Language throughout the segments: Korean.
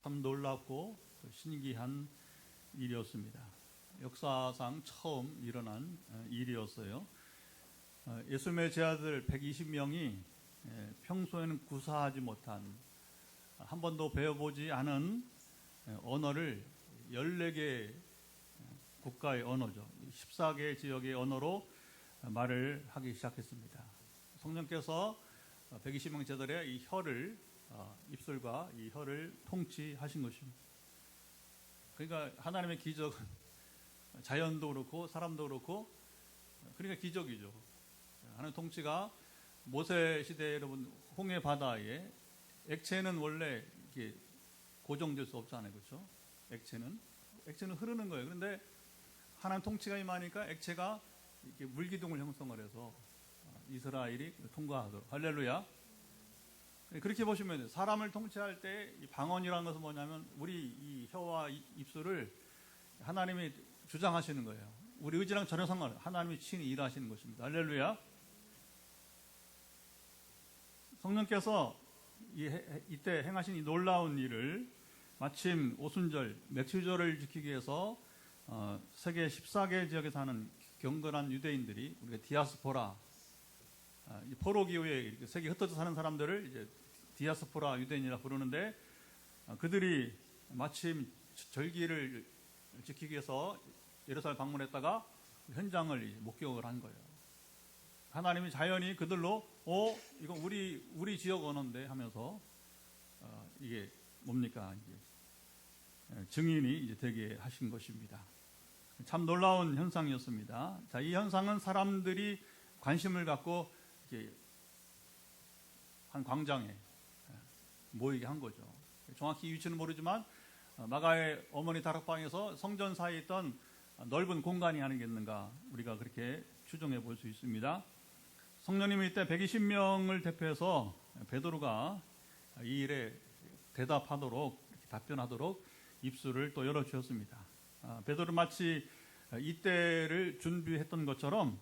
참 놀랍고 신기한 일이었습니다. 역사상 처음 일어난 일이었어요. 예수님의 제자들 120명이 평소에는 구사하지 못한, 한 번도 배워보지 않은 언어를 14개 국가의 언어죠. 14개 지역의 언어로 말을 하기 시작했습니다. 성령께서 120명 제자들의 이 혀를, 입술과 이 혀를 통치하신 것입니다. 그러니까 하나님의 기적은 자연도 그렇고 사람도 그렇고, 그러니까 기적이죠. 하나님 통치가 모세 시대 여러분 홍해 바다에 액체는 원래 이렇게 고정될 수 없잖아요, 그렇죠? 액체는 흐르는 거예요. 그런데 하나님 통치가 임하니까 액체가 이렇게 물기둥을 형성을 해서 이스라엘이 통과하도록. 할렐루야. 그렇게 보시면 돼요. 사람을 통치할 때 이 방언이라는 것은 뭐냐면 우리 이 혀와 입술을 하나님이 주장하시는 거예요. 우리 의지랑 전혀 상관없어요. 하나님이 친히 일하시는 것입니다. 할렐루야. 성령께서 이때 행하신 이 놀라운 일을 마침 오순절, 맥주절을 지키기 위해서 세계 14개 지역에 사는 경건한 유대인들이, 우리가 디아스포라, 포로 기후에 세계 흩어져 사는 사람들을 이제 디아스포라 유대인이라 부르는데, 그들이 마침 절기를 지키기 위해서 예루살렘 방문했다가 현장을 목격을 한 거예요. 하나님이 자연히 그들로 이건 우리 지역 언어인데 하면서 이게 뭡니까, 이제 증인이 이제 되게 하신 것입니다. 참 놀라운 현상이었습니다. 자, 이 현상은 사람들이 관심을 갖고 이렇게 한 광장에 모이게 한 거죠. 정확히 위치는 모르지만 마가의 어머니 다락방에서 성전 사이에 있던 넓은 공간이 아니겠는가, 우리가 그렇게 추정해 볼 수 있습니다. 성령님이 이때 120명을 대표해서 베드로가 이 일에 대답하도록, 답변하도록 입술을 또 열어주셨습니다. 베드로는 마치 이때를 준비했던 것처럼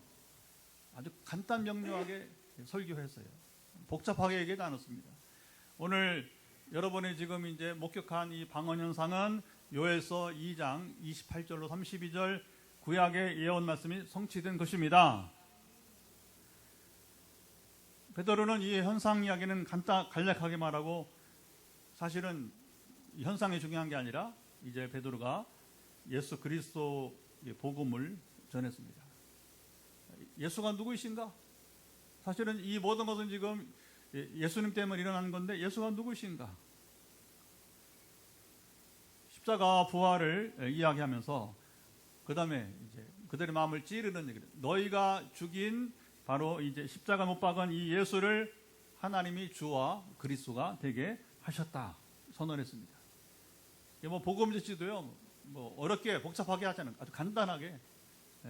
아주 간단 명료하게 설교했어요. 복잡하게 얘기하지 않았습니다. 오늘 여러분이 지금 이제 목격한 이 방언 현상은 요엘서 2장 28절로 32절 구약의 예언 말씀이 성취된 것입니다. 베드로는 이 현상 이야기는 간략하게 말하고, 사실은 이 현상이 중요한 게 아니라 이제 베드로가 예수 그리스도의 복음을 전했습니다. 예수가 누구이신가? 사실은 이 모든 것은 지금 예수님 때문에 일어나는 건데, 예수가 누구이신가? 십자가 부활을 이야기하면서 그 다음에 이제 그들의 마음을 찌르는 얘기를, 너희가 죽인 바로 이제 십자가 못 박은 이 예수를 하나님이 주와 그리스도가 되게 하셨다 선언했습니다. 뭐 복음 전지도요, 뭐 어렵게 복잡하게 하지 않은, 아주 간단하게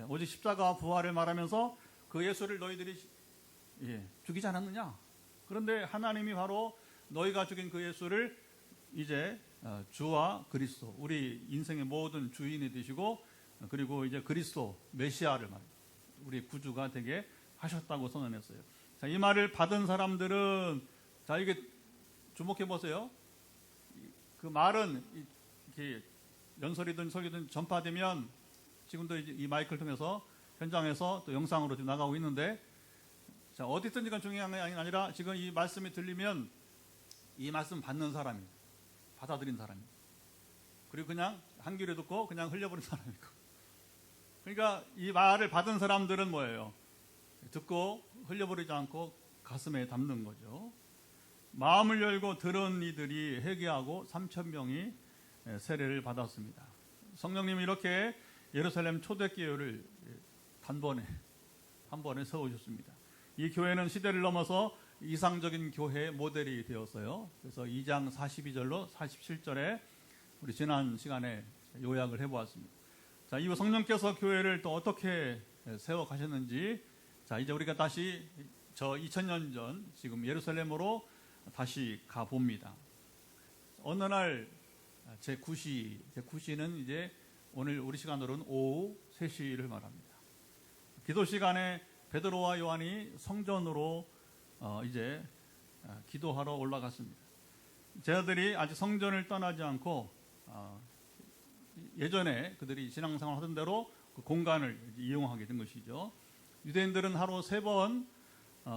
오직 십자가 부활을 말하면서 그 예수를 너희들이 죽이지 않았느냐? 그런데 하나님이 바로 너희가 죽인 그 예수를 이제 주와 그리스도, 우리 인생의 모든 주인이 되시고, 그리고 이제 그리스도 메시아를 우리 구주가 되게 하셨다고 선언했어요. 자, 이 말을 받은 사람들은, 자, 이게 주목해 보세요. 그 말은 이렇게 연설이든 설교든 전파되면, 지금도 이 마이크를 통해서 현장에서 또 영상으로 지금 나가고 있는데, 자, 어디 있든지가 중요한 게 아니라 지금 이 말씀이 들리면 이 말씀 받는 사람이, 받아들인 사람이, 그리고 그냥 한 귀로 듣고 그냥 흘려버린 사람이고. 그러니까 이 말을 받은 사람들은 뭐예요? 듣고 흘려버리지 않고 가슴에 담는 거죠. 마음을 열고 들은 이들이 회개하고 3,000명이 세례를 받았습니다. 성령님이 이렇게 예루살렘 초대교회를 한 번에 세우셨습니다. 이 교회는 시대를 넘어서 이상적인 교회의 모델이 되었어요. 그래서 2장 42절로 47절에 우리 지난 시간에 요약을 해보았습니다. 자, 이후 성령께서 교회를 또 어떻게 세워 가셨는지, 자, 이제 우리가 다시 저 2000년 전 지금 예루살렘으로 다시 가봅니다. 어느 날 제 9시는 이제 오늘 우리 시간으로는 오후 3시를 말합니다. 기도 시간에 베드로와 요한이 성전으로 이제 기도하러 올라갔습니다. 제자들이 아직 성전을 떠나지 않고 예전에 그들이 신앙생활 하던 대로 그 공간을 이용하게 된 것이죠. 유대인들은 하루 3번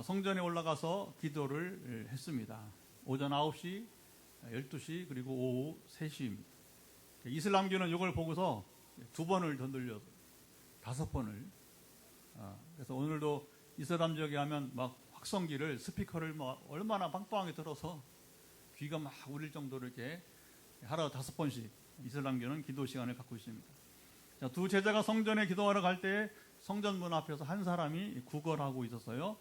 성전에 올라가서 기도를 했습니다. 오전 9시, 12시, 그리고 오후 3시입니다. 이슬람교는 이걸 보고서 2번을 더 늘려서 5번을. 그래서 오늘도 이슬람 지역에 하면 막 확성기를 스피커를 막 얼마나 빵빵하게 들어서 귀가 막 울릴 정도로 이렇게 하루 5번씩 이슬람교는 기도 시간을 갖고 있습니다. 자, 두 제자가 성전에 기도하러 갈 때 성전 문 앞에서 한 사람이 구걸하고 있었어요.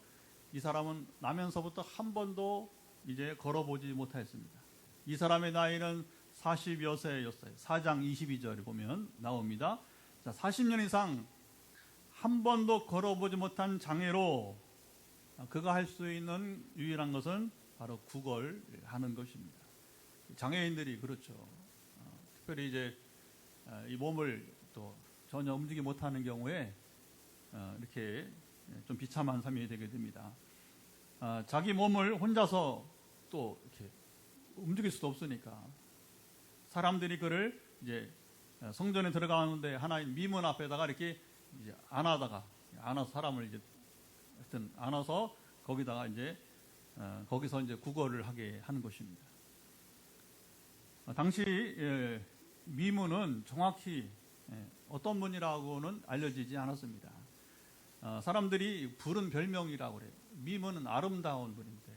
이 사람은 나면서부터 한 번도 이제 걸어보지 못하였습니다. 이 사람의 나이는 40여 세였어요. 4장 22절에 보면 나옵니다. 자, 40년 이상 한 번도 걸어보지 못한 장애로 그가 할 수 있는 유일한 것은 바로 구걸하는 것입니다. 장애인들이 그렇죠. 특별히 이제 이 몸을 또 전혀 움직이지 못하는 경우에 이렇게 좀 비참한 삶이 되게 됩니다. 자기 몸을 혼자서 또 이렇게 움직일 수도 없으니까 사람들이 그를 이제 성전에 들어가는데 하나의 미문 앞에다가 이렇게 이제 안아서 사람을 이제 하여튼 안아서 거기다가 이제 거기서 이제 구걸을 하게 하는 것입니다. 당시 미문은 정확히 어떤 분이라고는 알려지지 않았습니다. 사람들이 부른 별명이라고 그래요. 미문은 아름다운 분인데,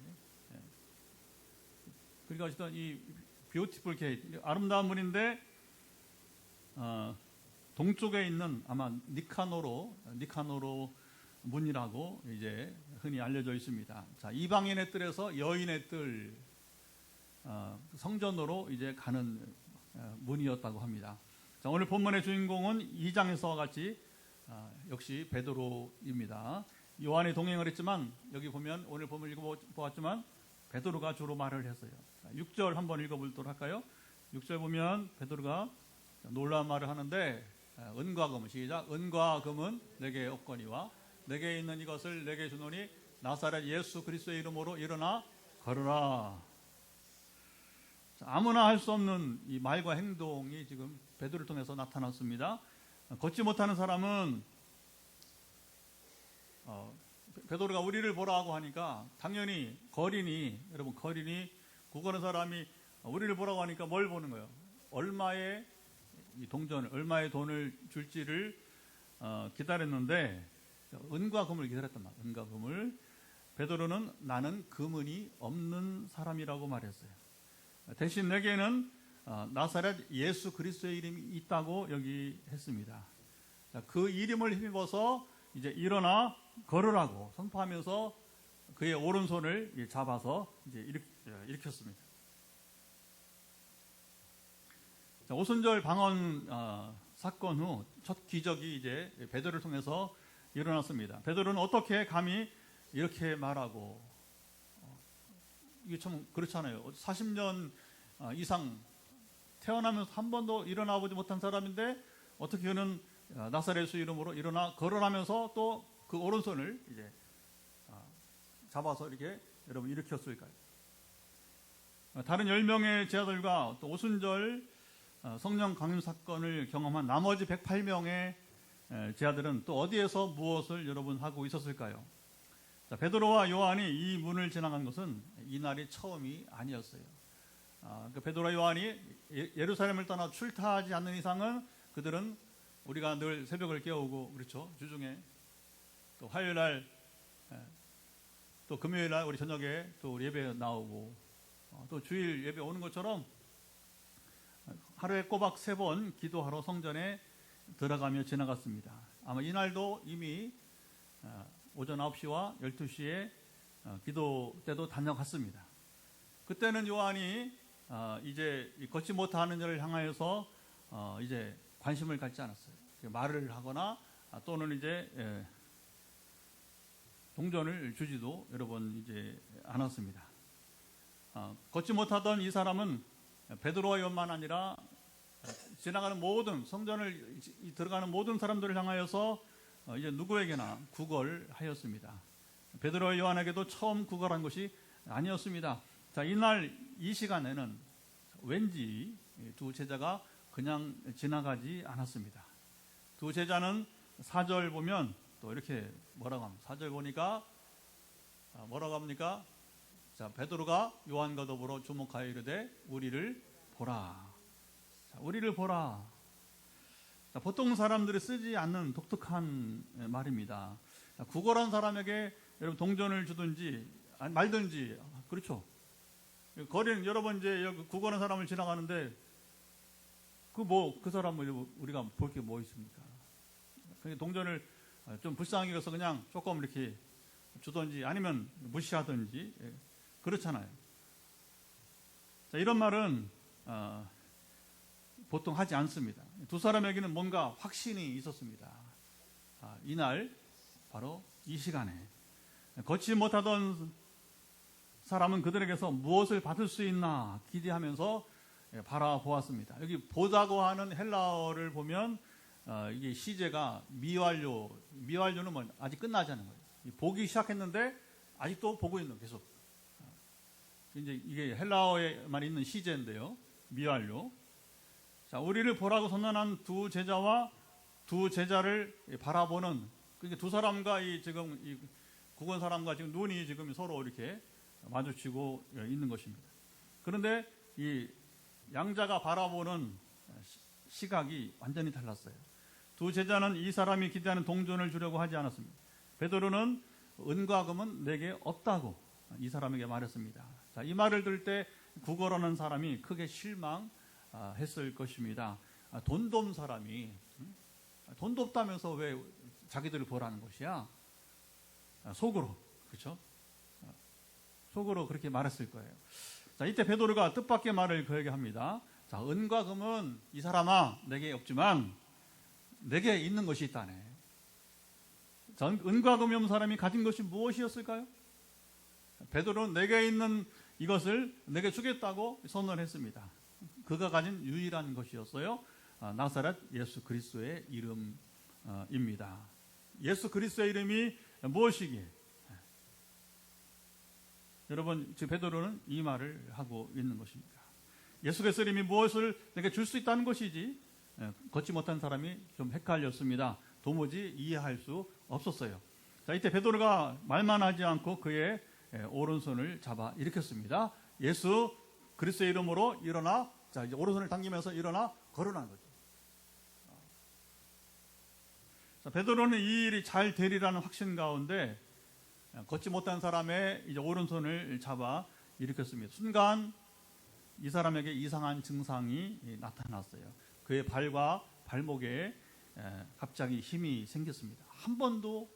그러니까 어쨌든 이 뷰티풀 게이트, 아름다운 분인데 동쪽에 있는 아마 니카노로 문이라고 이제 흔히 알려져 있습니다. 자, 이방인의 뜰에서 여인의 뜰, 성전으로 이제 가는 문이었다고 합니다. 자, 오늘 본문의 주인공은 2장에서와 같이 역시 베드로입니다. 요한이 동행을 했지만 여기 보면 오늘 본문 읽어보았지만 베드로가 주로 말을 했어요. 6절 한번 읽어보도록 할까요? 6절 보면 베드로가 놀라운 말을 하는데, 은과 금은, 시작, 은과 금은 내게 없거니와 내게 있는 이것을 내게 주노니 나사렛 예수 그리스도의 이름으로 일어나 걸으라. 아무나 할 수 없는 이 말과 행동이 지금 베드로를 통해서 나타났습니다. 걷지 못하는 사람은 베드로가 우리를 보라고 하니까 당연히 여러분 거린이 구걸한 사람이 우리를 보라고 하니까 뭘 보는 거예요? 얼마의 돈을 줄지를 기다렸는데, 은과 금을 기다렸단 말이에요. 은과 금을. 베드로는 나는 금은이 없는 사람이라고 말했어요. 대신 내게는 나사렛 예수 그리스도의 이름이 있다고 얘기했습니다. 그 이름을 힘입어서 이제 일어나 걸으라고 선포하면서 그의 오른손을 잡아서 이제 일으켰습니다. 자, 오순절 방언 사건 후 첫 기적이 이제 베드로를 통해서 일어났습니다. 베드로는 어떻게 감히 이렇게 말하고, 이게 참 그렇잖아요. 40년 이상 태어나면서 한 번도 일어나 보지 못한 사람인데 어떻게 그는 나사렛 이름으로 일어나 걸어나면서 또 그 오른손을 이제 잡아서 이렇게 여러분 일으켰을까요? 다른 10명의 제자들과 또 오순절 성령 강림 사건을 경험한 나머지 108명의 제자들은 또 어디에서 무엇을 여러분 하고 있었을까요? 자, 베드로와 요한이 이 문을 지나간 것은 이날이 처음이 아니었어요. 베드로와 요한이 예루살렘을 떠나 출타하지 않는 이상은 그들은 우리가 늘 새벽을 깨우고, 그렇죠, 주중에 또 화요일날 또 금요일날 우리 저녁에 또 우리 예배 나오고 또 주일 예배 오는 것처럼 하루에 꼬박 3번 기도하러 성전에 들어가며 지나갔습니다. 아마 이날도 이미 오전 9시와 12시에 기도 때도 다녀갔습니다. 그때는 요한이 이제 걷지 못하는 자를 향하여서 이제 관심을 갖지 않았어요. 말을 하거나 또는 이제 동전을 주지도 여러분 이제 않았습니다. 걷지 못하던 이 사람은 베드로와 요한만 아니라 지나가는 모든 성전을 들어가는 모든 사람들을 향하여서 이제 누구에게나 구걸하였습니다. 베드로와 요한에게도 처음 구걸한 것이 아니었습니다. 자, 이날 이 시간에는 왠지 두 제자가 그냥 지나가지 않았습니다. 두 제자는 4절 보면 또 이렇게 뭐라고 합니까? 4절 보니까 뭐라고 합니까? 자, 베드로가 요한과 더불어 주목하여 이르되 우리를 보라. 자, 우리를 보라. 자, 보통 사람들이 쓰지 않는 독특한 말입니다. 자, 구걸한 사람에게 여러분 동전을 주든지 말든지 그렇죠. 거리는 여러 번 이제 구걸한 사람을 지나가는데 그 사람을 우리가 볼 게 뭐 있습니까? 그냥 동전을 좀 불쌍하게 여서 그냥 조금 이렇게 주든지 아니면 무시하든지 그렇잖아요. 자, 이런 말은 보통 하지 않습니다. 두 사람에게는 뭔가 확신이 있었습니다. 이날 바로 이 시간에 걷지 못하던 사람은 그들에게서 무엇을 받을 수 있나 기대하면서 바라보았습니다. 여기 보자고 하는 헬라어를 보면 이게 시제가 미완료는 뭐 아직 끝나지 않은 거예요. 보기 시작했는데 아직도 보고 있는 계속. 이제 이게 헬라어에만 있는 시제인데요. 미완료. 자, 우리를 보라고 선언한 두 제자와 두 제자를 바라보는 그러니까 두 사람과 지금 이 구건 사람과 지금 눈이 지금 서로 이렇게 마주치고 있는 것입니다. 그런데 이 양자가 바라보는 시각이 완전히 달랐어요. 두 제자는 이 사람이 기대하는 동전을 주려고 하지 않았습니다. 베드로는 은과 금은 내게 없다고 이 사람에게 말했습니다. 자, 이 말을 들을 때 구걸하는 사람이 크게 실망했을 것입니다. 돈도 없는 사람이 돈도 없다면서 왜 자기들을 보라는 것이야? 속으로, 그렇죠? 속으로 그렇게 말했을 거예요. 자, 이때 베드로가 뜻밖의 말을 그에게 합니다. 자, 은과 금은 이 사람아 내게 없지만 내게 있는 것이 있다네. 자, 은과 금이 없는 사람이 가진 것이 무엇이었을까요? 베드로는 내게 있는 이것을 내게 주겠다고 선언했습니다. 그가 가진 유일한 것이었어요. 나사렛 예수 그리스도의 이름입니다. 예수 그리스도의 이름이 무엇이기에? 여러분, 지금 베드로는 이 말을 하고 있는 것입니다. 예수 그리스도의 이름이 무엇을 내게 줄 수 있다는 것이지 걷지 못한 사람이 좀 헷갈렸습니다. 도무지 이해할 수 없었어요. 자, 이때 베드로가 말만 하지 않고 그의 오른손을 잡아 일으켰습니다. 예수 그리스도의 이름으로 일어나. 자, 이제 오른손을 당기면서 일어나 걸어난 거죠. 자, 베드로는 이 일이 잘 되리라는 확신 가운데 걷지 못한 사람의 이제 오른손을 잡아 일으켰습니다. 순간 이 사람에게 이상한 증상이 나타났어요. 그의 발과 발목에 갑자기 힘이 생겼습니다. 한 번도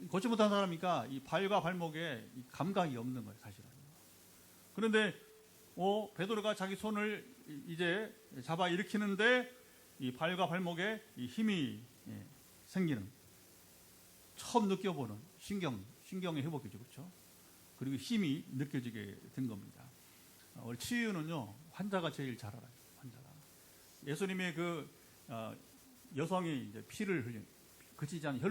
걷지 못한 사람이니까 이 발과 발목에 감각이 없는 거예요, 사실은. 그런데 베드로가 자기 손을 이제 잡아 일으키는데 이 발과 발목에 이 힘이 생기는 처음 느껴보는 신경의 회복이죠, 그렇죠? 그리고 힘이 느껴지게 된 겁니다. 우리 치유는요 환자가 제일 잘 알아요. 환자가 예수님의 그 여성이 이제 피를 흘린 그치지 않은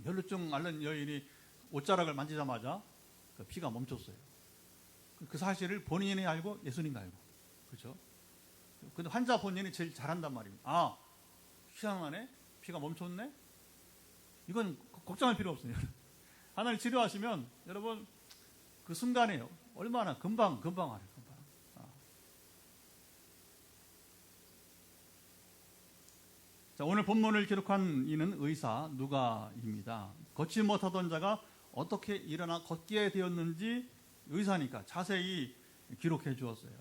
혈루증 앓는 여인이 옷자락을 만지자마자 그 피가 멈췄어요. 그 사실을 본인이 알고 예수님도 알고, 그렇죠? 근데 환자 본인이 제일 잘한단 말입니다. 희한하네, 피가 멈췄네. 이건 걱정할 필요 없어요. 하나님 치료하시면 여러분 그 순간에요. 얼마나 금방 알아요. 금방. 자, 오늘 본문을 기록한 이는 의사 누가입니다. 걷지 못하던 자가 어떻게 일어나 걷게 되었는지 의사니까 자세히 기록해 주었어요.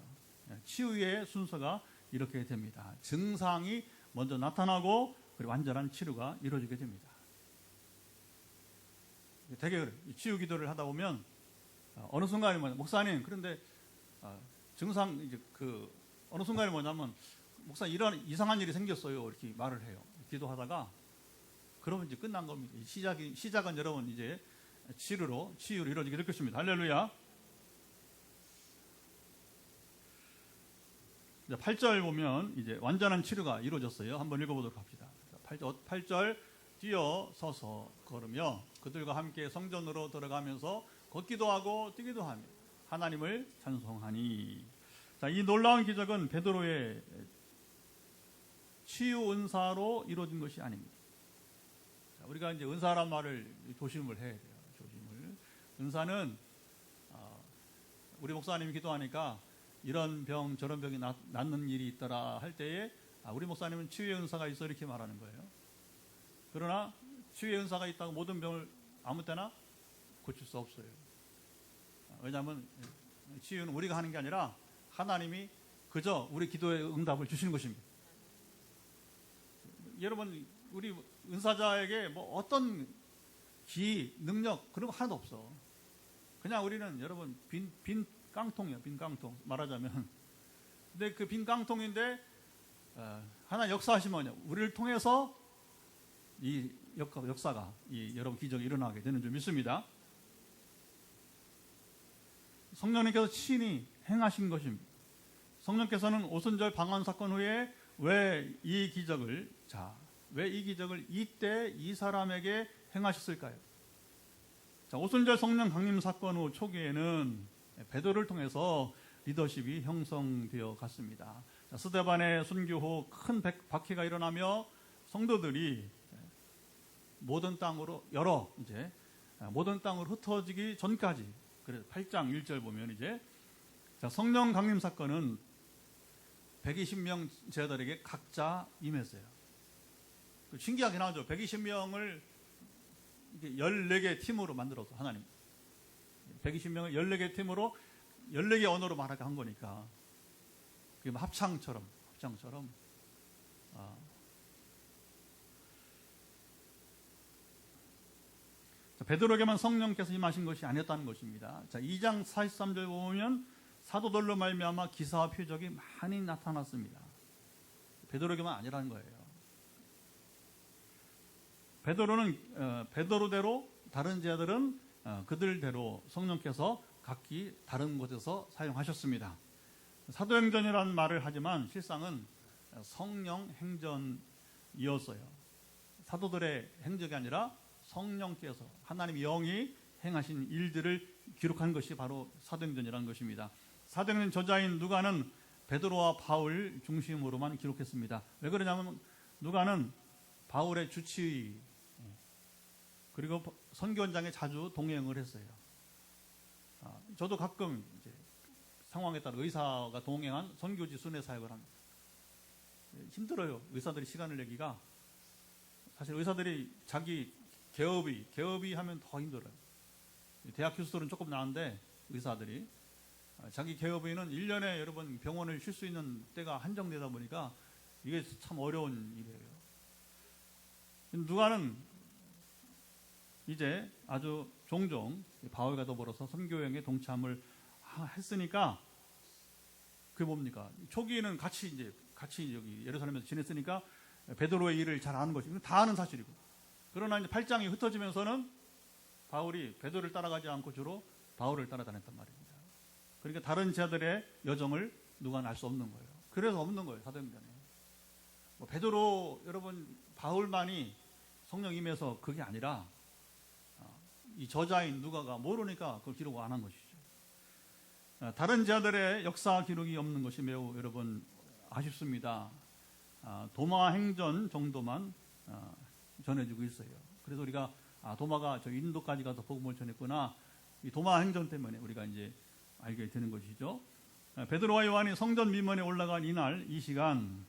치유의 순서가 이렇게 됩니다. 증상이 먼저 나타나고 그리고 완전한 치료가 이루어지게 됩니다. 되게 그래요. 치유 기도를 하다 보면 어느 순간에 목사님 그런데 증상 이제 그 어느 순간에 뭐냐면 목사 이런 이상한 일이 생겼어요 이렇게 말을 해요. 기도하다가 그러면 이제 끝난 겁니다. 시작은 여러분 이제 치유로 이루어지게 될 것입니다. 할렐루야. 8절 보면 이제 완전한 치료가 이루어졌어요. 한번 읽어보도록 합시다. 8절 뛰어 서서 걸으며 그들과 함께 성전으로 들어가면서 걷기도 하고 뛰기도 하며 하나님을 찬송하니. 자, 이 놀라운 기적은 베드로의 치유 은사로 이루어진 것이 아닙니다. 자, 우리가 이제 은사란 말을 조심을 해야 돼요. 조심을. 은사는 우리 목사님이 기도하니까 이런 병 저런 병이 낫는 일이 있더라 할 때에 우리 목사님은 치유의 은사가 있어 이렇게 말하는 거예요. 그러나 치유의 은사가 있다고 모든 병을 아무 때나 고칠 수 없어요. 왜냐하면 치유는 우리가 하는 게 아니라 하나님이 그저 우리 기도의 응답을 주시는 것입니다. 여러분, 우리 은사자에게 뭐 어떤 기, 능력 그런 거 하나도 없어. 그냥 우리는 여러분 빈 깡통이에요. 빈 깡통 말하자면. 근데 그 빈 깡통인데 하나님 역사하시면요, 우리를 통해서 이 역사가 여러분 기적이 일어나게 되는 줄 믿습니다. 성령님께서 친히 행하신 것입니다. 성령께서는 오순절 방언 사건 후에 왜 이 기적을 이때 이 사람에게 행하셨을까요? 자, 오순절 성령 강림 사건 후 초기에는 베드로를 통해서 리더십이 형성되어 갔습니다. 자, 스데반의 순교 후 큰 박해가 일어나며 성도들이 모든 땅으로 모든 땅으로 흩어지기 전까지, 그래서 8장 1절 보면 이제 성령 강림 사건은 120명 제자들에게 각자 임했어요. 신기하긴 하죠. 120명을 14개 팀으로 만들어서 하나님 120명을 14개 팀으로 14개 언어로 말하게 한 거니까 그게 합창처럼 베드로에게만 성령께서 임하신 것이 아니었다는 것입니다. 자, 2장 43절 보면 사도들로 말미암아 기사와 표적이 많이 나타났습니다. 베드로에게만 아니라는 거예요. 베드로는 베드로대로, 다른 제자들은 그들대로 성령께서 각기 다른 곳에서 사용하셨습니다. 사도행전이라는 말을 하지만 실상은 성령 행전이었어요. 사도들의 행적이 아니라 성령께서, 하나님의 영이 행하신 일들을 기록한 것이 바로 사도행전이라는 것입니다. 사도행전 저자인 누가는 베드로와 바울 중심으로만 기록했습니다. 왜 그러냐면 누가는 바울의 주치의 그리고 선교 현장에 자주 동행을 했어요. 저도 가끔 이제 상황에 따라 의사가 동행한 선교지 순회 사역을 합니다. 힘들어요. 의사들이 시간을 내기가. 사실 의사들이 자기 개업이 하면 더 힘들어요. 대학 교수들은 조금 나은데 의사들이 자기 개업의는 1년에 여러분 병원을 쉴 수 있는 때가 한정되다 보니까 이게 참 어려운 일이에요. 누가는 이제 아주 종종 바울과 더불어서 선교여행에 동참을 했으니까 그게 뭡니까? 초기에는 같이 여기 예루살렘에서 지냈으니까 베드로의 일을 잘 아는 것이 다 아는 사실이고, 그러나 이제 8장이 흩어지면서는 바울이 베드로를 따라가지 않고 주로 바울을 따라다녔단 말입니다. 그러니까 다른 제자들의 여정을 누가는 알 수 없는 거예요. 그래서 없는 거예요, 사도행전에. 베드로 여러분 바울만이 성령 임해서 그게 아니라 이 저자인 누가가 모르니까 그걸 기록을 안 한 것이죠. 다른 제자들의 역사 기록이 없는 것이 매우 여러분 아쉽습니다. 도마 행전 정도만 전해지고 있어요. 그래서 우리가 도마가 저 인도까지 가서 복음을 전했구나, 이 도마 행전 때문에 우리가 이제 알게 되는 것이죠. 베드로와 요한이 성전 미문에 올라간 이날 이 시간,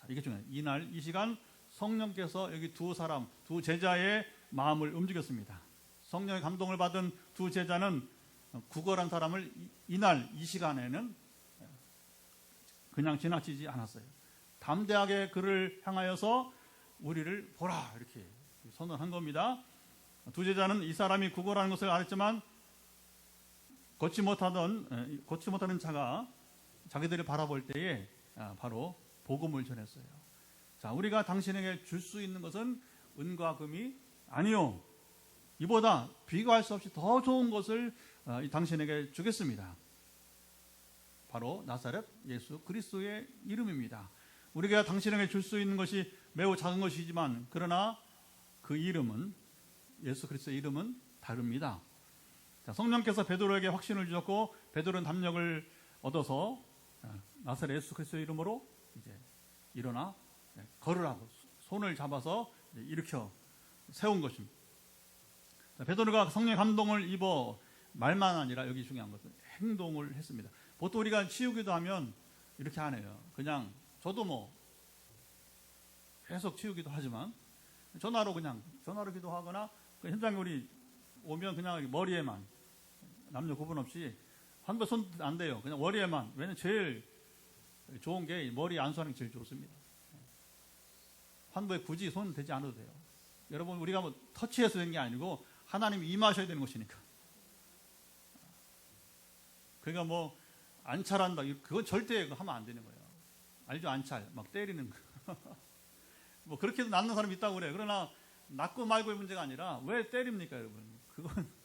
이게 중요해요. 이날 이 시간 성령께서 여기 두 제자의 마음을 움직였습니다. 성령의 감동을 받은 두 제자는 구걸한 사람을 이날 이 시간에는 그냥 지나치지 않았어요. 담대하게 그를 향하여서 우리를 보라 이렇게 선언한 겁니다. 두 제자는 이 사람이 구걸하는 것을 알았지만 걷지 못하는 자가 자기들을 바라볼 때에 바로 복음을 전했어요. 자, 우리가 당신에게 줄 수 있는 것은 은과 금이 아니요, 이보다 비교할 수 없이 더 좋은 것을 당신에게 주겠습니다. 바로 나사렛 예수 그리스도의 이름입니다. 우리가 당신에게 줄 수 있는 것이 매우 작은 것이지만 그러나 그 이름은, 예수 그리스도의 이름은 다릅니다. 자, 성령께서 베드로에게 확신을 주셨고 베드로는 담력을 얻어서 나사렛 예수 그리스도의 이름으로 이제 일어나 걸으라고 손을 잡아서 일으켜 세운 것입니다. 자, 베드로가 성령의 감동을 입어 말만 아니라 여기 중요한 것은 행동을 했습니다. 보통 우리가 치우기도 하면 이렇게 안 해요. 그냥 저도 뭐 계속 치우기도 하지만 전화로 기도하거나 그 현장에 우리 오면 그냥 머리에만 남녀 구분 없이 한 번 손 안 돼요. 그냥 머리에만. 왜냐면 제일 좋은 게 머리 안수하는 게 제일 좋습니다. 환부에 굳이 손 대지 않아도 돼요. 여러분 우리가 뭐 터치해서 되는 게 아니고 하나님이 임하셔야 되는 것이니까. 그러니까 뭐 안찰한다. 그건 절대 하면 안 되는 거예요. 알죠? 안찰. 막 때리는 거. 뭐 그렇게도 낫는 사람이 있다고 그래요. 그러나 낫고 말고의 문제가 아니라 왜 때립니까 여러분? 그건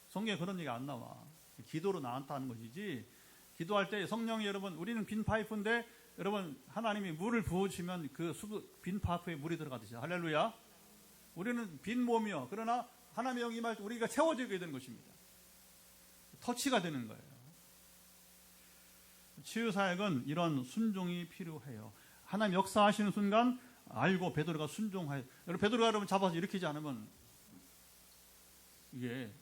성경에 그런 얘기가 안 나와. 기도로 나한다는 것이지. 기도할 때 성령이 여러분 우리는 빈 파이프인데 여러분 하나님이 물을 부어주시면 그 빈 파이프에 물이 들어가듯이 할렐루야. 우리는 빈 몸이요. 그러나 하나님의 영이 임할 때 우리가 채워지게 되는 것입니다. 터치가 되는 거예요. 치유사역은 이런 순종이 필요해요. 하나님 역사하시는 순간 알고 베드로가 순종하여. 여러분 베드로가 여러분 잡아서 일으키지 않으면 이게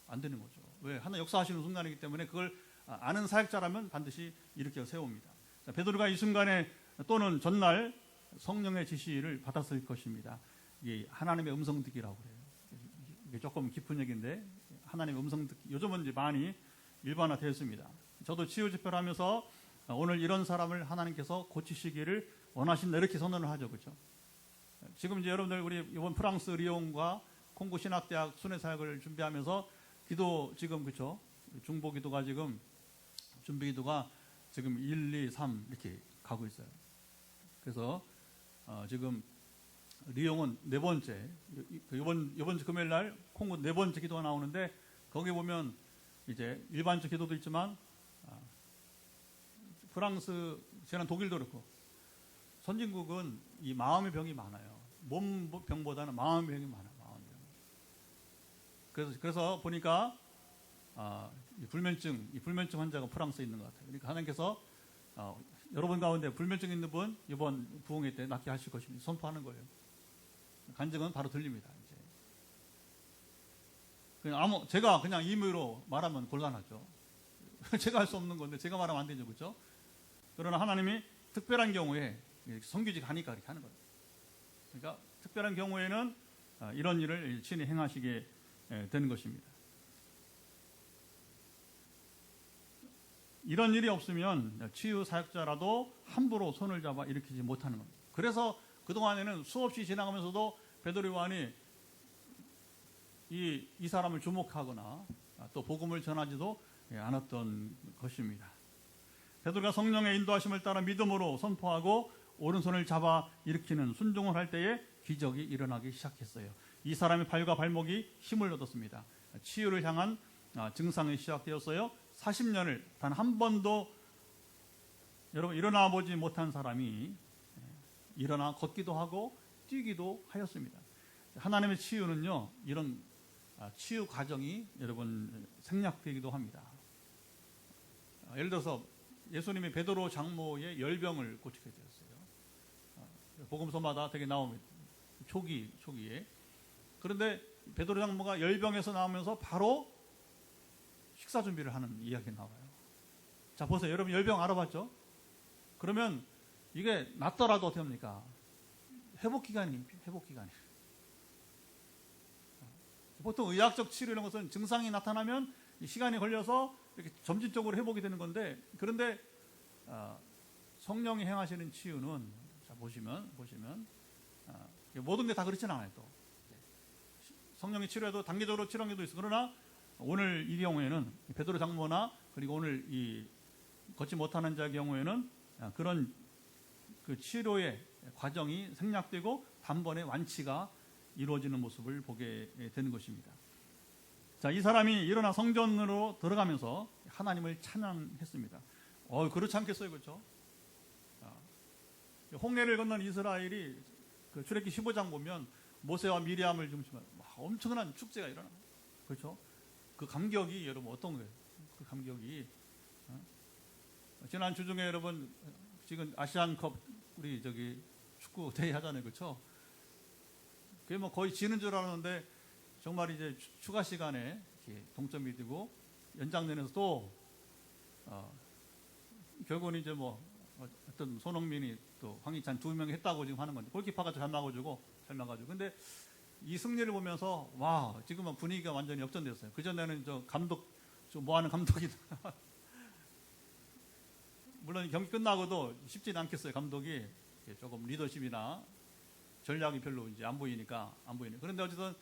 안 되는 거죠. 왜? 하나님 역사하시는 순간이기 때문에 그걸 아는 사역자라면 반드시 일으켜 세웁니다. 자, 베드로가 이 순간에 또는 전날 성령의 지시를 받았을 것입니다. 이게 하나님의 음성 듣기라고 그래요. 이게 조금 깊은 얘기인데 하나님의 음성 듣기. 요즘은 이제 많이 일반화되었습니다. 저도 치유 집회를 하면서 오늘 이런 사람을 하나님께서 고치시기를 원하신다 이렇게 선언을 하죠, 그렇죠? 지금 이제 여러분들 우리 이번 프랑스 리옹과 콩고 신학대학 순회 사역을 준비하면서 기도 지금 그렇죠? 중보 기도가 지금 준비 기도가 지금 1, 2, 3 이렇게 가고 있어요. 그래서 지금 리옹은 네 번째 이번 주 금요일 날 콩고 네 번째 기도가 나오는데 거기 보면 이제 일반적 기도도 있지만 프랑스, 지난 독일도 그렇고 선진국은 이 마음의 병이 많아요. 몸 병보다는 마음의 병이 많아요. 마음의 병. 그래서 보니까 이 불면증 환자가 프랑스에 있는 것 같아요. 그러니까 하나님께서 여러분 가운데 불면증 있는 분 이번 부흥회 때 낫게 하실 것입니다. 선포하는 거예요. 간증은 바로 들립니다. 이제. 제가 그냥 임의로 말하면 곤란하죠. 제가 할 수 없는 건데 제가 말하면 안 되죠, 그렇죠? 그러나 하나님이 특별한 경우에 성규직 하니까 이렇게 하는 거예요. 그러니까 특별한 경우에는 이런 일을 친히 행하시게 되는 것입니다. 이런 일이 없으면 치유 사역자라도 함부로 손을 잡아 일으키지 못하는 겁니다. 그래서 그동안에는 수없이 지나가면서도 베드로 요한이 이 사람을 주목하거나 또 복음을 전하지도 않았던 것입니다. 베드로가 성령의 인도하심을 따라 믿음으로 선포하고 오른손을 잡아 일으키는 순종을 할 때에 기적이 일어나기 시작했어요. 이 사람의 발과 발목이 힘을 얻었습니다. 치유를 향한 증상이 시작되었어요. 40년을 단 한 번도 여러분 일어나 보지 못한 사람이 일어나 걷기도 하고 뛰기도 하였습니다. 하나님의 치유는요, 이런 치유 과정이 여러분 생략되기도 합니다. 예를 들어서 예수님이 베드로 장모의 열병을 고치게 되었어요. 복음서마다 되게 나옵니다. 초기에. 그런데 베드로 장모가 열병에서 나오면서 바로 식사 준비를 하는 이야기가 나와요. 자, 보세요. 여러분 열병 알아봤죠? 그러면 이게 낫더라도 어떻게 합니까? 회복 기간이. 보통 의학적 치료 이런 것은 증상이 나타나면 시간이 걸려서 이렇게 점진적으로 회복이 되는 건데, 그런데 성령이 행하시는 치유는 자 보시면 모든 게 다 그렇지는 않아요. 또 성령의 치료에도 단계적으로 치료한 게도 있어. 그러나 오늘 이 경우에는 베드로 장모나 그리고 오늘 이 걷지 못하는 자의 경우에는 그런 그 치료의 과정이 생략되고 단번에 완치가 이루어지는 모습을 보게 되는 것입니다. 자, 이 사람이 일어나 성전으로 들어가면서 하나님을 찬양했습니다. 그렇지 않겠어요, 그렇죠? 홍해를 건넌 이스라엘이 그 출애굽기 15장 보면 모세와 미리암을 중심으로 엄청난 축제가 일어납니다. 그렇죠? 그 감격이 여러분 어떤 거예요? 그 감격이 지난 주 중에 여러분 지금 아시안컵 우리 저기 축구 대회 하잖아요, 그렇죠? 그게 뭐 거의 지는 줄 알았는데 정말 이제 추가 시간에 동점이 되고 연장전에서 또 결국은 이제 뭐 어떤 손흥민이 또 황희찬 두 명이 했다고 지금 하는 건데 골키퍼가 잘 막아주고 근데 이 승리를 보면서 와 지금은 분위기가 완전히 역전됐어요. 그 전에는 저 감독 저 뭐하는 감독이 물론 경기 끝나고도 쉽지는 않겠어요. 감독이 조금 리더십이나 전략이 별로 이제 안 보이니까. 그런데 어쨌든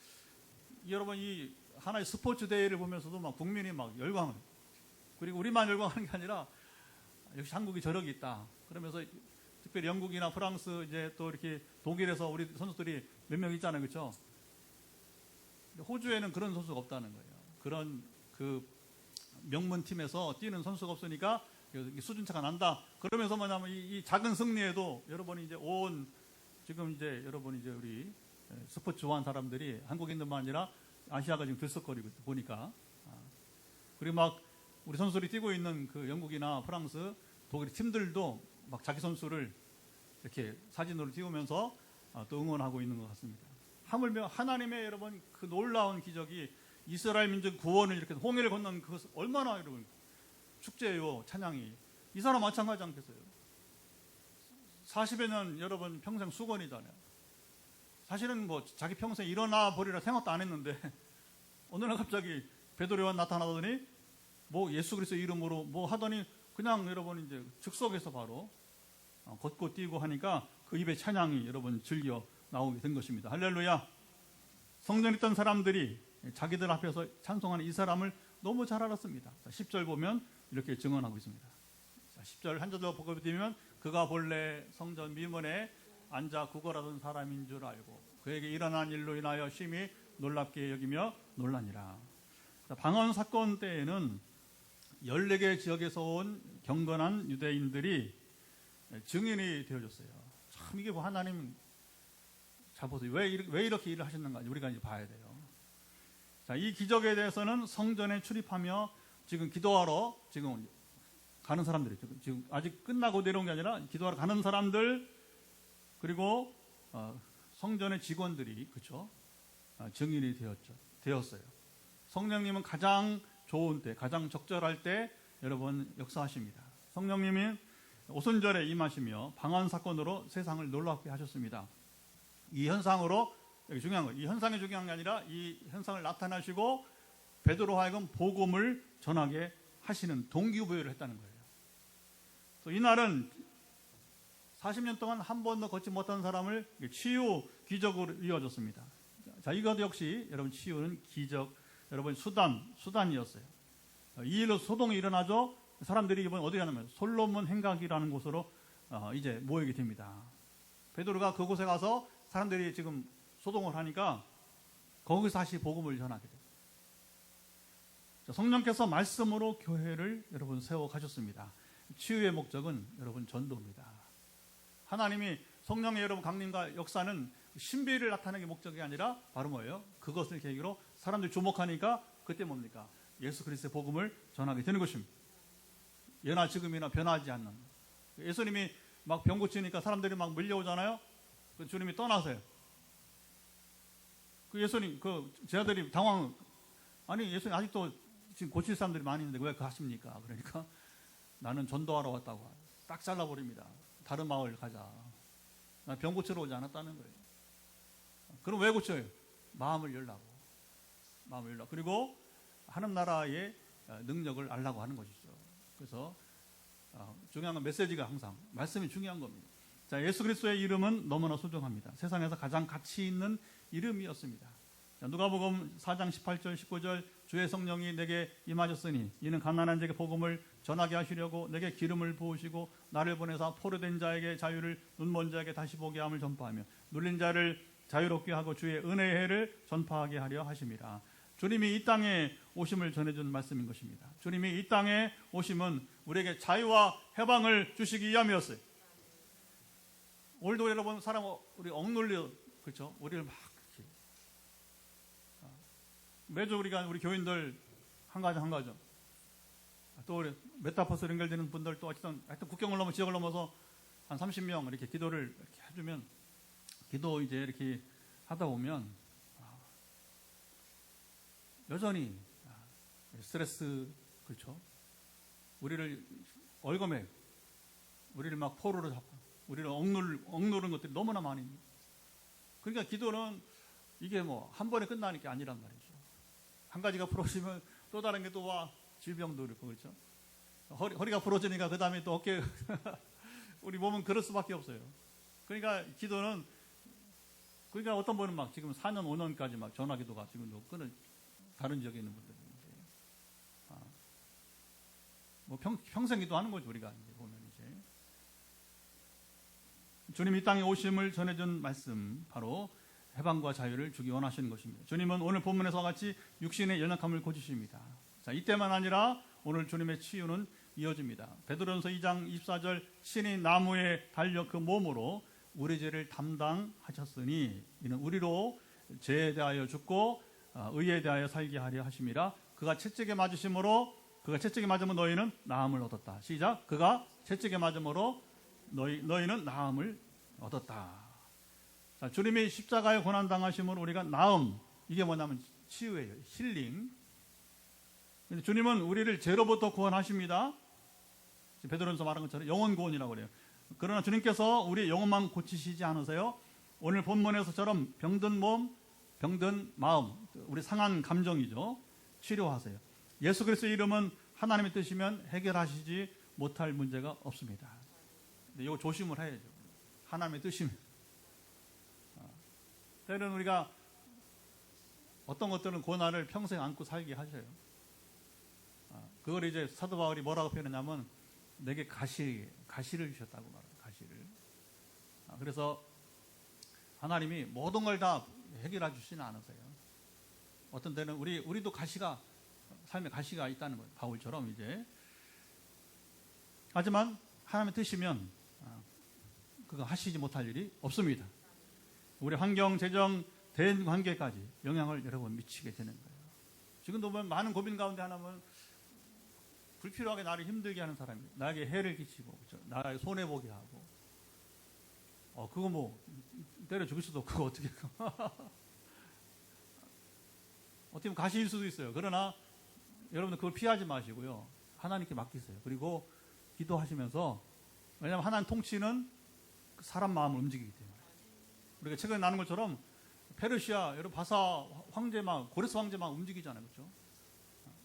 여러분 이 하나의 스포츠 대회를 보면서도 막 국민이 막 열광을, 그리고 우리만 열광하는 게 아니라 역시 한국이 저력이 있다. 그러면서 특별히 영국이나 프랑스 이제 또 이렇게 독일에서 우리 선수들이 몇 명 있잖아요, 그렇죠? 호주에는 그런 선수가 없다는 거예요. 그런 그 명문 팀에서 뛰는 선수가 없으니까 수준차가 난다. 그러면서 뭐냐면 이 작은 승리에도 여러분이 이제 지금 이제 여러분이 이제 우리 스포츠 좋아하는 사람들이 한국인들만 아니라 아시아가 지금 들썩거리고 보니까 그리고 막 우리 선수들이 뛰고 있는 그 영국이나 프랑스, 독일 팀들도 막 자기 선수를 이렇게 사진으로 띄우면서 또 응원하고 있는 것 같습니다. 하물며 하나님의 여러분 그 놀라운 기적이 이스라엘 민족 구원을 이렇게 홍해를 건넌 그것 얼마나 여러분 축제요 찬양이 이 사람 마찬가지 않겠어요? 40여 년 여러분 평생 수건이잖아요. 사실은 뭐 자기 평생 일어나 버리라 생각도 안 했는데 어느 날 갑자기 베드로 요한 나타나더니 뭐 예수 그리스도 이름으로 뭐 하더니 그냥 여러분 이제 즉석에서 바로 걷고 뛰고 하니까 그 입에 찬양이 여러분 즐겨 나오게 된 것입니다. 할렐루야. 성전에 있던 사람들이 자기들 앞에서 찬송하는 이 사람을 너무 잘 알았습니다. 10절 보면 이렇게 증언하고 있습니다. 10절 한 절 더 보고 드리면 그가 본래 성전 미문에 앉아 구걸하던 사람인 줄 알고 그에게 일어난 일로 인하여 심히 놀랍게 여기며 놀라니라. 방언 사건 때에는 14개 지역에서 온 경건한 유대인들이 증인이 되어줬어요. 참 이게 뭐 하나님 잘 보세요. 왜 이렇게 일을 하셨는가 우리가 이제 봐야 돼요. 자, 이 기적에 대해서는 성전에 출입하며 지금 기도하러 지금 가는 사람들이 지금 아직 끝나고 내려온 게 아니라 기도하러 가는 사람들 그리고 성전의 직원들이 그렇죠? 증인이 되었어요. 성령님은 가장 좋은 때, 가장 적절할 때 여러분 역사하십니다. 성령님이 오순절에 임하시며 방언 사건으로 세상을 놀랍게 하셨습니다. 이 현상으로 여기 중요한 거예요. 이 현상이 중요한 게 아니라 이 현상을 나타나시고 베드로 하여금 복음을 전하게 하시는 동기부여를 했다는 거예요. 또 이날은 40년 동안 한 번도 걷지 못한 사람을 치유 기적으로 이어졌습니다. 자, 이것 역시 여러분 치유는 기적, 여러분 수단이었어요. 이 일로 소동이 일어나죠. 사람들이 이번 어디 가냐면 솔로몬 행각이라는 곳으로 이제 모이게 됩니다. 베드로가 그곳에 가서 사람들이 지금 소동을 하니까 거기서 다시 복음을 전하게 돼요. 성령께서 말씀으로 교회를 여러분 세워 가셨습니다. 치유의 목적은 여러분 전도입니다. 하나님이 성령의 여러분 강림과 역사는 신비를 나타내는 게 목적이 아니라 바로 뭐예요? 그것을 계기로 사람들이 주목하니까 그때 뭡니까? 예수 그리스도의 복음을 전하게 되는 것입니다. 예나 지금이나 변하지 않는. 예수님이 막 병 고치니까 사람들이 막 밀려오잖아요. 그 주님이 떠나세요. 그 예수님 그 제자들이 아니 예수님 아직도 지금 고칠 사람들이 많이 있는데 왜 그 하십니까? 그러니까 나는 전도하러 왔다고 딱 잘라버립니다. 다른 마을 가자. 나 병 고치러 오지 않았다는 거예요. 그럼 왜 고쳐요? 마음을 열라고. 그리고 하나님 나라의 능력을 알라고 하는 것이죠. 그래서 중요한 건 메시지가 항상 말씀이 중요한 겁니다. 자, 예수 그리스도의 이름은 너무나 소중합니다. 세상에서 가장 가치 있는 이름이었습니다. 자, 누가복음 4장 18절 19절 주의 성령이 내게 임하셨으니 이는 가난한 자에게 복음을 전하게 하시려고 내게 기름을 부으시고 나를 보내사 포로된 자에게 자유를 눈먼 자에게 다시 보게 함을 전파하며 눌린 자를 자유롭게 하고 주의 은혜의 해를 전파하게 하려 하심이라. 주님이 이 땅에 오심을 전해준 말씀인 것입니다. 주님이 이 땅에 오심은 우리에게 자유와 해방을 주시기 위함이었어요. 오늘도 여러분 우리 억눌려 그렇죠? 우리를 막 이렇게 매주 우리 교인들 한 가정. 또 우리 메타버스 연결되는 분들 또 어쨌든 하여튼 국경을 넘어 지역을 넘어서 한 30명 이렇게 기도를 이렇게 해주면 기도 이제 이렇게 하다 보면 여전히 스트레스 그렇죠. 우리를 얼거매 우리를 막 포로로 잡고 우리를 억누르는 것들이 너무나 많이 있는. 그러니까 기도는 이게 뭐 한 번에 끝나는 게 아니란 말이죠. 한 가지가 부러지면 또 다른 게 또 와 질병도 그렇고 그렇죠. 허리가 부러지니까 그 다음에 또 어깨 우리 몸은 그럴 수밖에 없어요. 그러니까 기도는 그러니까 어떤 분은 막 지금 4년 5년까지 막 전화기도가 지금도 끊을 다른 지역에 있는 분들 뭐 평생 기도하는 거죠 우리가 이제 보면 이제 주님 이 땅에 오심을 전해준 말씀 바로 해방과 자유를 주기 원하시는 것입니다. 주님은 오늘 본문에서와 같이 육신의 연약함을 고치십니다. 자, 이때만 아니라 오늘 주님의 치유는 이어집니다. 베드로전서 2장 24절 신이 나무에 달려 그 몸으로 우리 죄를 담당하셨으니 이는 우리로 죄에 대하여 죽고 의에 대하여 살게 하려 하심이라. 그가 채찍에 맞으면 너희는 나음을 얻었다. 시작. 그가 채찍에 맞음으로 너희는 나음을 얻었다. 자, 주님이 십자가에 고난당하심으로 우리가 나음, 이게 뭐냐면 치유예요. 힐링. 주님은 우리를 죄로부터 구원하십니다. 베드로전서 말한 것처럼 영혼 구원이라고 그래요. 그러나 주님께서 우리의 영혼만 고치시지 않으세요. 오늘 본문에서처럼 병든 몸, 병든 마음, 우리 상한 감정이죠. 치료하세요. 예수 그리스도의 이름은 하나님의 뜻이면 해결하시지 못할 문제가 없습니다. 근데 이거 조심을 해야죠. 하나님의 뜻이면. 때로는 우리가 어떤 것들은 고난을 평생 안고 살게 하셔요. 그걸 이제 사도 바울이 뭐라고 표현하냐면 내게 가시를 주셨다고 말해요. 가시를. 그래서 하나님이 모든 걸 다 해결해 주시는 않으세요. 어떤 때는 우리도 삶의 가시가 있다는 거예요. 바울처럼 이제. 하지만 하나님의 뜻이면 그거 하시지 못할 일이 없습니다. 우리 환경, 재정, 대인 관계까지 영향을 여러분 미치게 되는 거예요. 지금도 보면 많은 고민 가운데 하나는 불필요하게 나를 힘들게 하는 사람이 나에게 해를 끼치고 그렇죠? 나에게 손해보게 하고 그거 뭐 때려 죽일 수도 없고 어떻게 어떻게 보면 가시일 수도 있어요. 그러나 여러분들 그걸 피하지 마시고요. 하나님께 맡기세요. 그리고 기도하시면서 왜냐하면 하나님 통치는 사람 마음을 움직이기 때문에 우리가 최근에 나눈 것처럼 페르시아 여러분 바사 황제만 고레스 황제만 움직이잖아요. 그렇죠?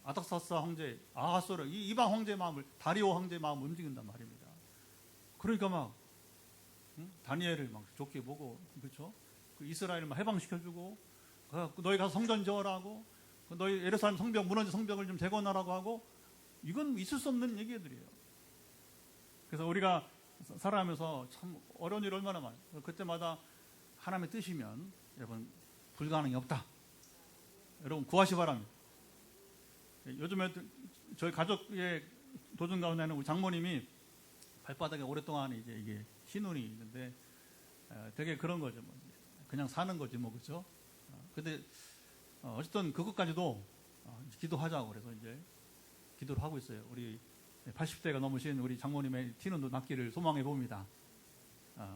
아닥사스 황제, 아하스로 이방 황제의 마음을 다리오 황제의 마음을 움직인단 말입니다. 그러니까 막 다니엘을 막 좋게 보고 그렇죠? 그 이스라엘을 막 해방시켜주고 너희 가서 성전 지어라고 너희 예루살렘 성벽 무너진 성벽을 좀 재건하라고 하고 이건 있을 수 없는 얘기들이에요. 그래서 우리가 살아가면서 참 어려운 일 얼마나 많아요. 그때마다 하나님의 뜻이면 여러분 불가능이 없다. 여러분 구하시 바랍니다. 요즘에 저희 가족의 도전 가운데는 우리 장모님이 발바닥에 오랫동안 이게 신운이 있는데 되게 그런 거죠. 뭐 그냥 사는 거지 뭐 그렇죠. 근데 어쨌든 그것까지도 기도하자고 그래서 이제 기도를 하고 있어요. 우리 80대가 넘으신 우리 장모님의 티는 낫기를 소망해 봅니다.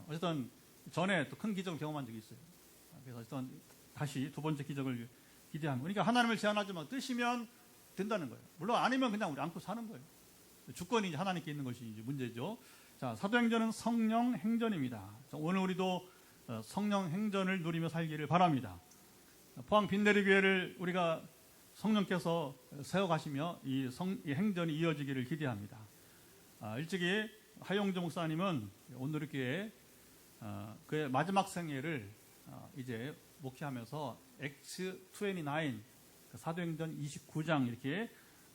어쨌든 전에 또 큰 기적을 경험한 적이 있어요. 그래서 어쨌든 다시 두 번째 기적을 기대합니다. 그러니까 하나님을 제한하지만 뜻이면 된다는 거예요. 물론 아니면 그냥 우리 안고 사는 거예요. 주권이 이제 하나님께 있는 것이 이제 문제죠. 자, 사도행전은 성령 행전입니다. 자, 오늘 우리도 성령 행전을 누리며 살기를 바랍니다. 포항 빈내리 교회를 우리가 성령께서 세워가시며 이 행전이 이어지기를 기대합니다. 일찍이 하용조 목사님은 온누리교회 그의 마지막 생애를 이제 목회하면서 Acts 29 사도행전 29장 이렇게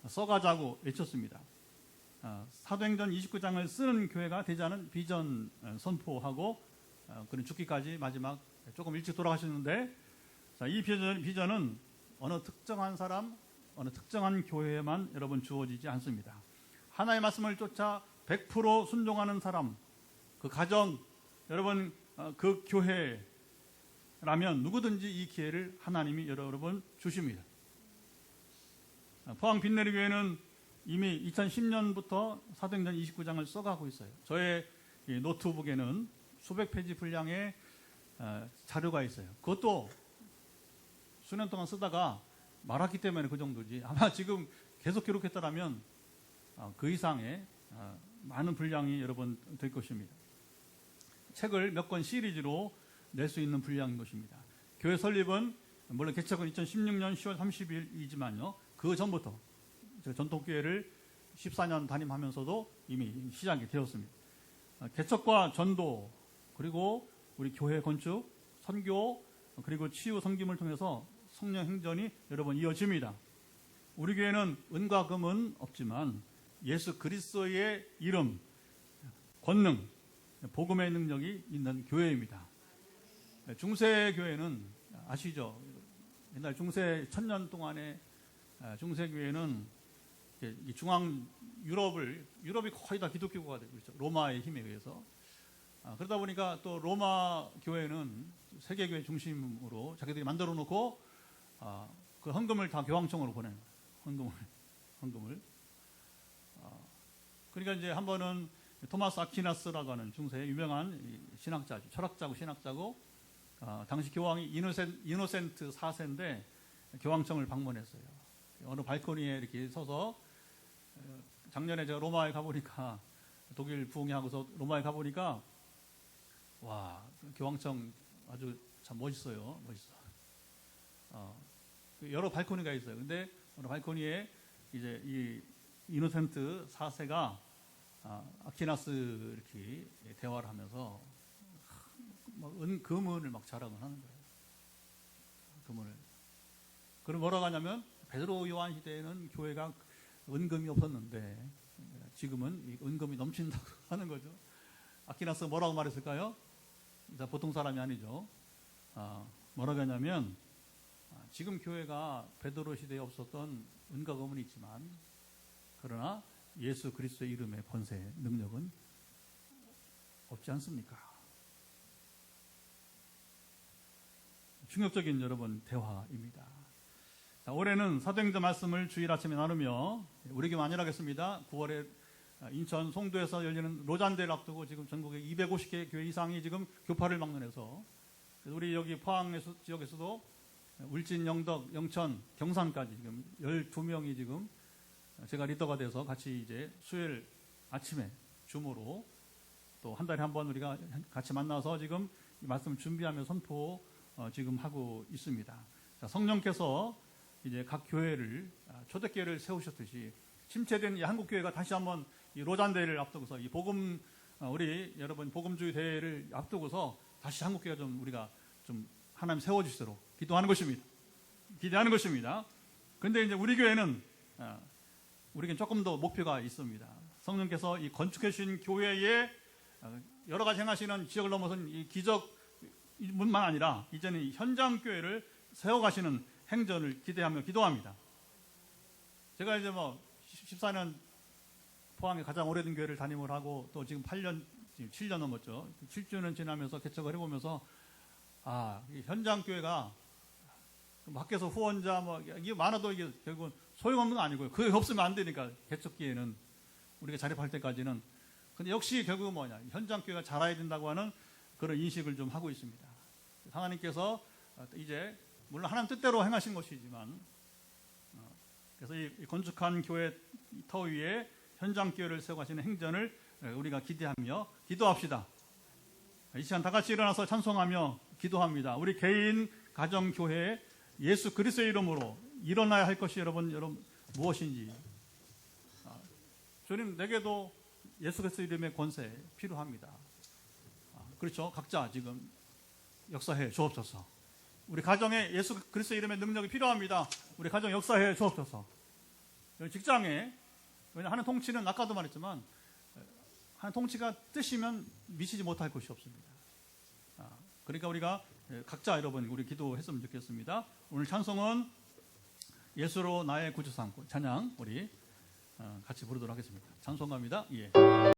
써가자고 외쳤습니다. 사도행전 29장을 쓰는 교회가 되자는 비전 선포하고 그는 죽기까지 마지막 조금 일찍 돌아가셨는데 이 비전은 어느 특정한 사람, 어느 특정한 교회에만 여러분 주어지지 않습니다. 하나님의 말씀을 쫓아 100% 순종하는 사람, 그 가정, 여러분 그 교회라면 누구든지 이 기회를 하나님이 여러분 주십니다. 포항 빈내리교회는 이미 2010년부터 사도행전 29장을 써가고 있어요. 저의 이 노트북에는 수백 페이지 분량의 자료가 있어요. 그것도 수년 동안 쓰다가 말았기 때문에 그 정도지, 아마 지금 계속 기록했더라면 그 이상의 많은 분량이 여러분 될 것입니다. 책을 몇 권 시리즈로 낼 수 있는 분량인 것입니다. 교회 설립은 물론 개척은 2016년 10월 30일이지만요. 그 전부터 전통교회를 14년 담임하면서도 이미 시작이 되었습니다. 개척과 전도, 그리고 우리 교회 건축, 선교, 그리고 치유 섬김을 통해서 성령 행전이 여러분 이어집니다. 우리 교회는 은과 금은 없지만 예수 그리스도의 이름, 권능, 복음의 능력이 있는 교회입니다. 중세교회는 아시죠? 옛날 중세 1000년 동안의 중세교회는 중앙 유럽이 거의 다 기독교가 되고 있죠. 로마의 힘에 의해서. 그러다 보니까 또 로마 교회는 세계교회 중심으로 자기들이 만들어 놓고 그 헌금을 다 교황청으로 보내는 거예요. 헌금을. 그러니까 이제 한 번은 토마스 아퀴나스라고 하는 중세의 유명한 신학자죠. 철학자고 신학자고, 당시 교황이 이노센트 4세인데 교황청을 방문했어요. 어느 발코니에 이렇게 서서, 작년에 제가 로마에 가보니까, 독일 부흥회하고서 로마에 가보니까, 와, 교황청 아주 참 멋있어요. 여러 발코니가 있어요. 근데 어느 발코니에 이제 이 이노센트 4세가 아퀴나스 이렇게 대화를 하면서 금은을 막 자랑을 하는 거예요. 금은을. 그럼 뭐라고 하냐면, 베드로 요한 시대에는 교회가 은금이 없었는데 지금은 이 은금이 넘친다고 하는 거죠. 아퀴나스 뭐라고 말했을까요? 보통 사람이 아니죠. 뭐라고 하냐면, 지금 교회가 베드로 시대에 없었던 은과 금은 있지만, 그러나 예수 그리스도의 이름의 권세, 능력은 없지 않습니까? 충격적인 여러분 대화입니다. 자, 올해는 사도행전 말씀을 주일 아침에 나누며, 우리 교회 안일하겠습니다. 9월에 인천 송도에서 열리는 로잔대를 앞두고 지금 전국에 250개 교회 이상이 지금 교파를 막론해서, 우리 여기 포항 지역에서도 울진, 영덕, 영천, 경산까지 지금 12명이 지금 제가 리더가 돼서 같이 이제 수요일 아침에 줌으로 또 한 달에 한 번 우리가 같이 만나서 지금 이 말씀 준비하며 선포 지금 하고 있습니다. 자, 성령께서 이제 각 교회를, 초대교회를 세우셨듯이 침체된 이 한국교회가 다시 한번 이 로잔대회를 앞두고서 이 복음, 우리 여러분 복음주의 대회를 앞두고서 다시 한국교회가 좀 우리가 좀 하나님 세워주시도록 기도하는 것입니다. 기대하는 것입니다. 근데 이제 우리 교회는, 우리에겐 조금 더 목표가 있습니다. 성령께서 이 건축해 주신 교회에 여러 가지 행하시는 지역을 넘어선 이 기적뿐만 아니라 이제는 현장 교회를 세워가시는 행전을 기대하며 기도합니다. 제가 이제 14년 포항에 가장 오래된 교회를 담임을 하고, 또 지금 8년, 지금 7년 넘었죠. 7주년 지나면서 개척을 해보면서, 이 현장 교회가 밖에서 후원자 이게 많아도 이게 결국은 소용없는 건 아니고요. 그게 없으면 안 되니까, 개척기에는 우리가 자립할 때까지는. 근데 역시 결국은 현장 교회가 자라야 된다고 하는 그런 인식을 좀 하고 있습니다. 하나님께서 이제 물론 하나님 뜻대로 행하신 것이지만, 그래서 이 건축한 교회 터 위에 현장 교회를 세워가시는 행전을 우리가 기대하며 기도합시다. 이 시간 다 같이 일어나서 찬송하며 기도합니다. 우리 개인, 가정, 교회 예수 그리스도의 이름으로 일어나야 할 것이 여러분 무엇인지. 주님, 내게도 예수 그리스도 이름의 권세 필요합니다. 그렇죠. 각자 지금 역사해 주옵소서. 우리 가정에 예수 그리스도 이름의 능력이 필요합니다. 우리 가정 역사해 주옵소서. 직장에, 하는 통치는 아까도 말했지만, 하는 통치가 뜻이면 미치지 못할 것이 없습니다. 그러니까 우리가 각자 여러분 우리 기도했으면 좋겠습니다. 오늘 찬송은 예수로 나의 구주 삼고 찬양 우리 같이 부르도록 하겠습니다. 찬송가입니다. 예.